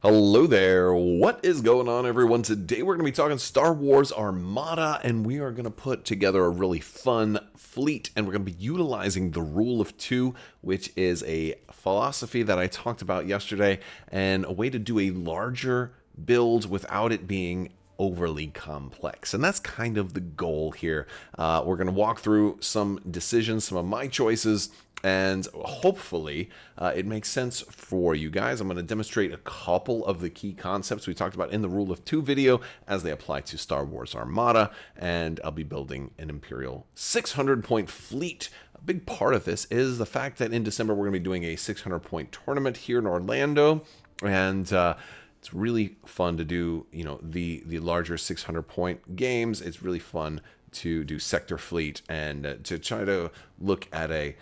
Hello there, what is going on everyone? Today we're going to be talking Star Wars Armada, and we are going to put together a really fun fleet, and we're going to be utilizing the rule of two, which is a philosophy that I talked about yesterday, and a way to do a larger build without it being overly complex. And that's kind of the goal here. We're going to walk through some decisions, some of my choices, and hopefully it makes sense for you guys. I'm going to demonstrate a couple of the key concepts we talked about in the Rule of Two video as they apply to Star Wars Armada, and I'll be building an Imperial 600-point fleet. A big part of this is the fact that in December we're going to be doing a 600-point tournament here in Orlando, and it's really fun to do, the larger 600-point games. It's really fun to do sector fleet and to try to look at the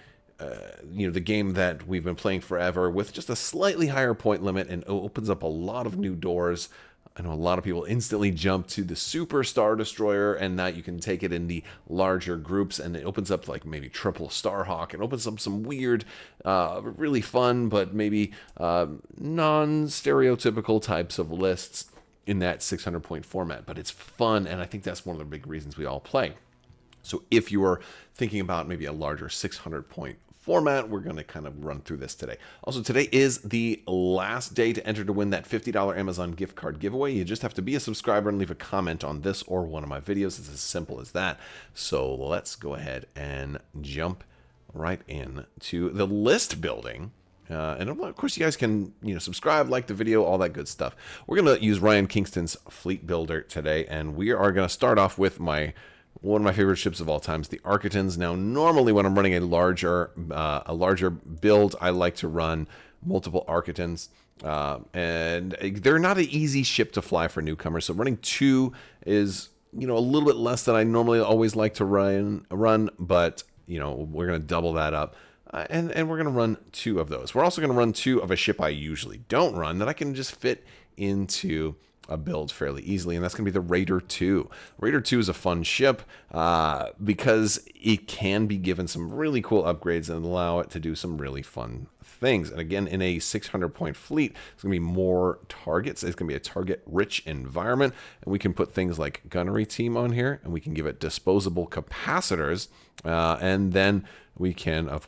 game that we've been playing forever with just a slightly higher point limit, and opens up a lot of new doors. I know a lot of people instantly jump to the Super Star Destroyer, and that you can take it in the larger groups, and it opens up like maybe triple Starhawk, and opens up some weird, really fun, but maybe non-stereotypical types of lists in that 600-point format. But it's fun, and I think that's one of the big reasons we all play. So if you are thinking about maybe a larger 600-point format, we're going to kind of run through this today. Also, today is the last day to enter to win that $50 Amazon gift card giveaway. You just have to be a subscriber and leave a comment on this or one of my videos. It's as simple as that. So let's go ahead and jump right in to the list building. And of course, you guys can subscribe, like the video, all that good stuff. We're going to use Ryan Kingston's Fleet Builder today, and we are going to start off with one of my favorite ships of all times, the Architons. Now, normally when I'm running a larger build, I like to run multiple Architons, and they're not an easy ship to fly for newcomers. So running two is a little bit less than I normally always like to run, but we're going to double that up. And we're going to run two of those. We're also going to run two of a ship I usually don't run that I can just fit into a build fairly easily, and that's going to be the Raider 2. Raider 2 is a fun ship because it can be given some really cool upgrades and allow it to do some really fun things. And again, in a 600-point fleet, it's going to be more targets. It's going to be a target-rich environment, and we can put things like Gunnery Team on here, and we can give it disposable capacitors, and then we can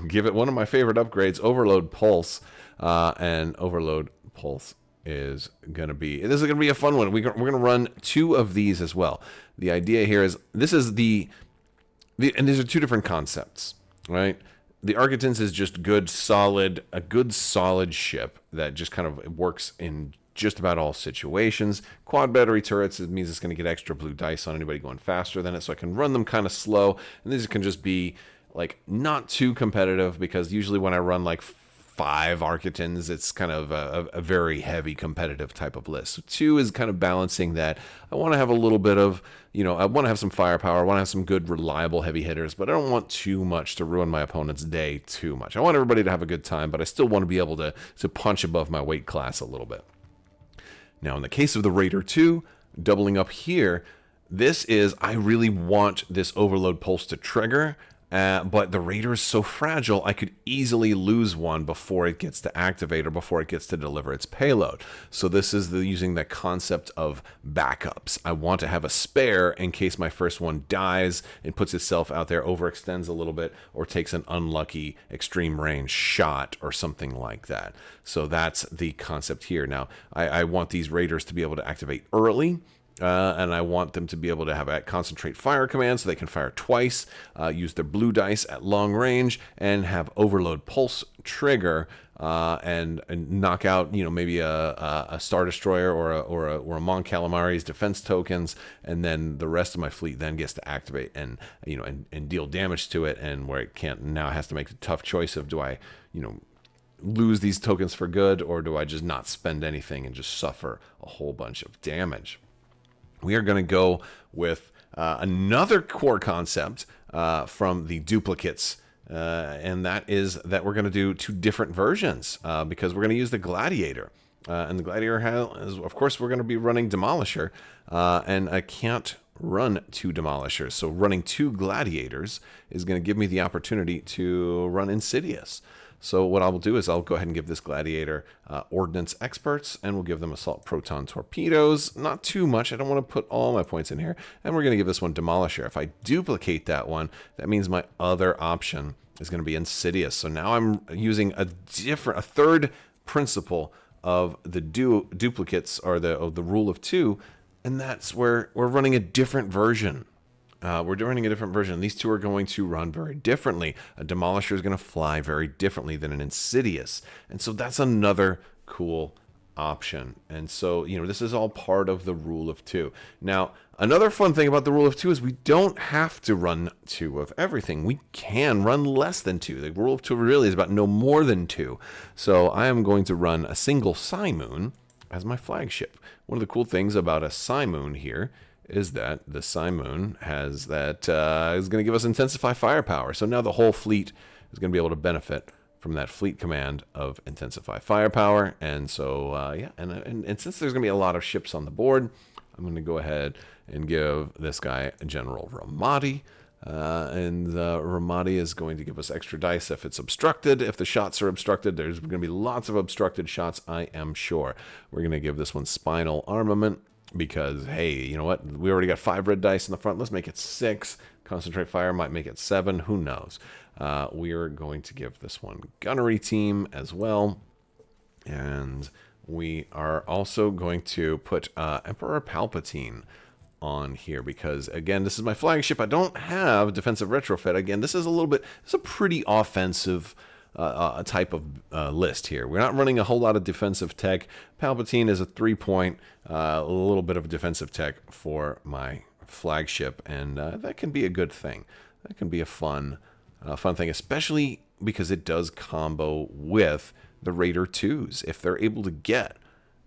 give it one of my favorite upgrades, Overload Pulse, and Overload Pulse is going to be a fun one. We're going to run two of these as well. The idea here is and these are two different concepts, right? The Architons is just a good solid ship that just kind of works in just about all situations. Quad battery turrets, it means it's going to get extra blue dice on anybody going faster than it, so I can run them kind of slow, and these can just be like not too competitive, because usually when I run like 5 Architons, it's kind of a very heavy competitive type of list. So 2 is kind of balancing that. I want to have a little bit of, I want to have some firepower. I want to have some good, reliable heavy hitters, but I don't want too much to ruin my opponent's day too much. I want everybody to have a good time, but I still want to be able to punch above my weight class a little bit. Now, in the case of the Raider 2, doubling up here, I really want this Overload Pulse to trigger. But the Raider is so fragile, I could easily lose one before it gets to activate or before it gets to deliver its payload. So this is using the concept of backups. I want to have a spare in case my first one dies and puts itself out there, overextends a little bit, or takes an unlucky extreme range shot or something like that. So that's the concept here. Now, I want these Raiders to be able to activate early. And I want them to be able to have a concentrate fire command so they can fire twice, use their blue dice at long range, and have Overload Pulse trigger and knock out, maybe a Star Destroyer or a Mon Calamari's defense tokens, and then the rest of my fleet then gets to activate and deal damage to it, and where it can't now has to make the tough choice of, do I lose these tokens for good, or do I just not spend anything and just suffer a whole bunch of damage? We are going to go with another core concept from the duplicates, and that is that we're going to do two different versions because we're going to use the Gladiator. And the Gladiator has, of course, we're going to be running Demolisher, and I can't run two Demolishers. So running two Gladiators is going to give me the opportunity to run Insidious. So what I'll do is I'll go ahead and give this Gladiator Ordnance Experts, and we'll give them Assault Proton Torpedoes. Not too much. I don't want to put all my points in here. And we're going to give this one Demolisher. If I duplicate that one, that means my other option is going to be Insidious. So now I'm using a third principle of the duplicates, or the rule of 2, and that's where we're running a different version. We're running a different version. These two are going to run very differently. A Demolisher is going to fly very differently than an Insidious. And so that's another cool option. And so, this is all part of the rule of 2. Now, another fun thing about the rule of 2 is we don't have to run 2 of everything. We can run less than 2. The rule of 2 really is about no more than 2. So I am going to run a single Simoon as my flagship. One of the cool things about a Simoon here is that the Simoon has that is going to give us Intensify Firepower. So now the whole fleet is going to be able to benefit from that fleet command of Intensify Firepower. And so, and since there's going to be a lot of ships on the board, I'm going to go ahead and give this guy General Ramadi. And Ramadi is going to give us extra dice if it's obstructed. If the shots are obstructed, there's going to be lots of obstructed shots, I am sure. We're going to give this one Spinal Armament. Because, hey, you know what? We already got 5 red dice in the front. Let's make it 6. Concentrate Fire might make it 7. Who knows? We are going to give this one Gunnery Team as well. And we are also going to put Emperor Palpatine on here. Because, again, this is my flagship. I don't have Defensive Retrofit. Again, this is it's a pretty offensive type of list here. We're not running a whole lot of defensive tech. Palpatine is a 3-point, a little bit of defensive tech for my flagship, and that can be a good thing. That can be a fun thing, especially because it does combo with the Raider 2s. If they're able to get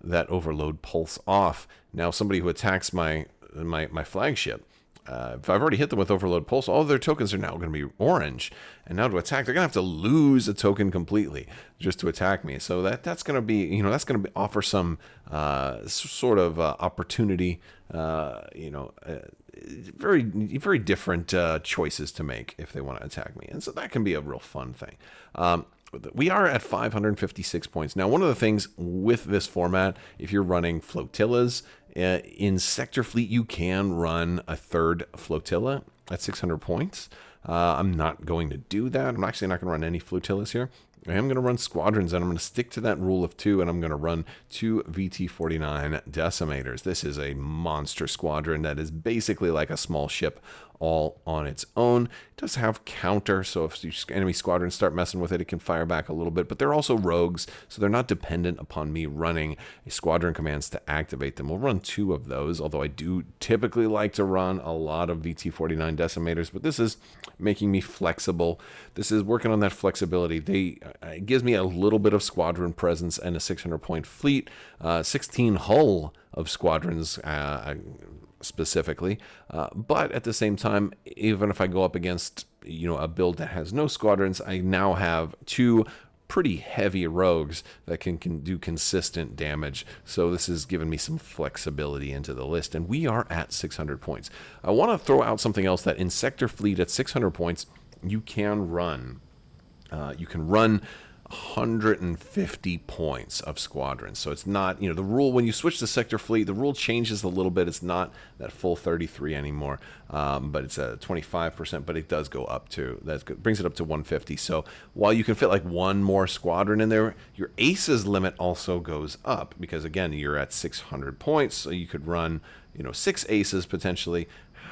that overload pulse off, now somebody who attacks my flagship, if I've already hit them with Overload Pulse, all of their tokens are now going to be orange. And now to attack, they're going to have to lose a token completely just to attack me. So that's going to be, that's going to offer some sort of opportunity, very, very different choices to make if they want to attack me. And so that can be a real fun thing. We are at 556 points. Now, one of the things with this format, if you're running flotillas, in Sector Fleet, you can run a third flotilla at 600 points. I'm not going to do that. I'm actually not going to run any flotillas here. I am going to run Squadrons, and I'm going to stick to that rule of 2, and I'm going to run 2 VT-49 Decimators. This is a monster squadron that is basically like a small ship all on its own. It does have counter, so if enemy squadrons start messing with it, it can fire back a little bit, but they're also rogues, so they're not dependent upon me running a squadron commands to activate them. We'll run 2 of those, although I do typically like to run a lot of VT-49 Decimators, but this is making me flexible. This is working on that flexibility. It gives me a little bit of squadron presence and a 600-point fleet, 16 hull of squadrons specifically, but at the same time, even if I go up against a build that has no squadrons, I now have 2 pretty heavy rogues that can do consistent damage. So this has given me some flexibility into the list, and we are at 600 points. I want to throw out something else, that in Sector Fleet at 600 points, you can run 150 points of squadrons. So it's not, the rule, when you switch to Sector Fleet, the rule changes a little bit. It's not that full 33 anymore, but it's a 25%, but it does go up to, that brings it up to 150. So while you can fit like 1 more squadron in there, your aces limit also goes up, because again, you're at 600 points. So you could run, 6 aces potentially.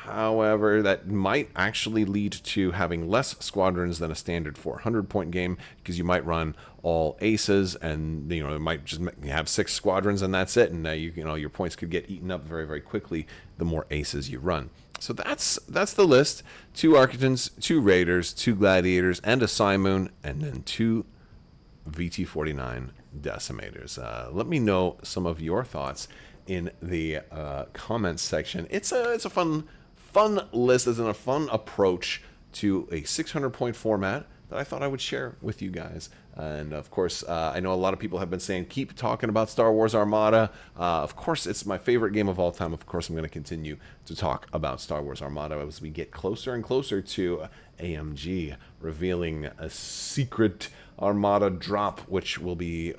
However, that might actually lead to having less squadrons than a standard 400-point game, because you might run all aces, and it might just have 6 squadrons and that's it, and your points could get eaten up very, very quickly the more aces you run. So that's the list: 2 Architons, 2 Raiders, 2 Gladiators, and a Simoon, and then 2 VT-49 Decimators. Let me know some of your thoughts in the comments section. It's a fun list, as in a fun approach to a 600-point format that I thought I would share with you guys. And of course, I know a lot of people have been saying, keep talking about Star Wars Armada. Of course, it's my favorite game of all time. Of course, I'm going to continue to talk about Star Wars Armada as we get closer and closer to AMG revealing a secret Armada drop, which will be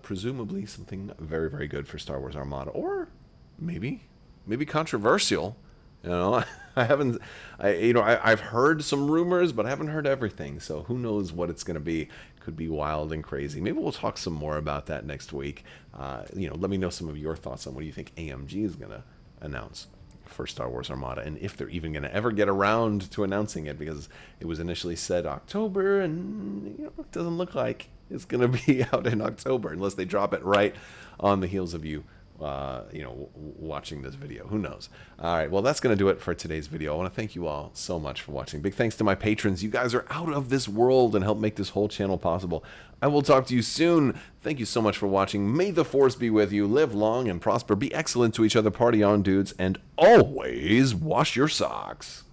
presumably something very, very good for Star Wars Armada, or maybe controversial. You know, I've heard some rumors, but I haven't heard everything. So who knows what it's going to be? Could be wild and crazy. Maybe we'll talk some more about that next week. Let me know some of your thoughts on what you think AMG is going to announce for Star Wars Armada, and if they're even going to ever get around to announcing it, because it was initially said October, and it doesn't look like it's going to be out in October unless they drop it right on the heels of you watching this video. Who knows? All right, well, that's going to do it for today's video. I want to thank you all so much for watching. Big thanks to my patrons. You guys are out of this world and help make this whole channel possible. I will talk to you soon. Thank you so much for watching. May the Force be with you. Live long and prosper. Be excellent to each other. Party on, dudes. And always wash your socks.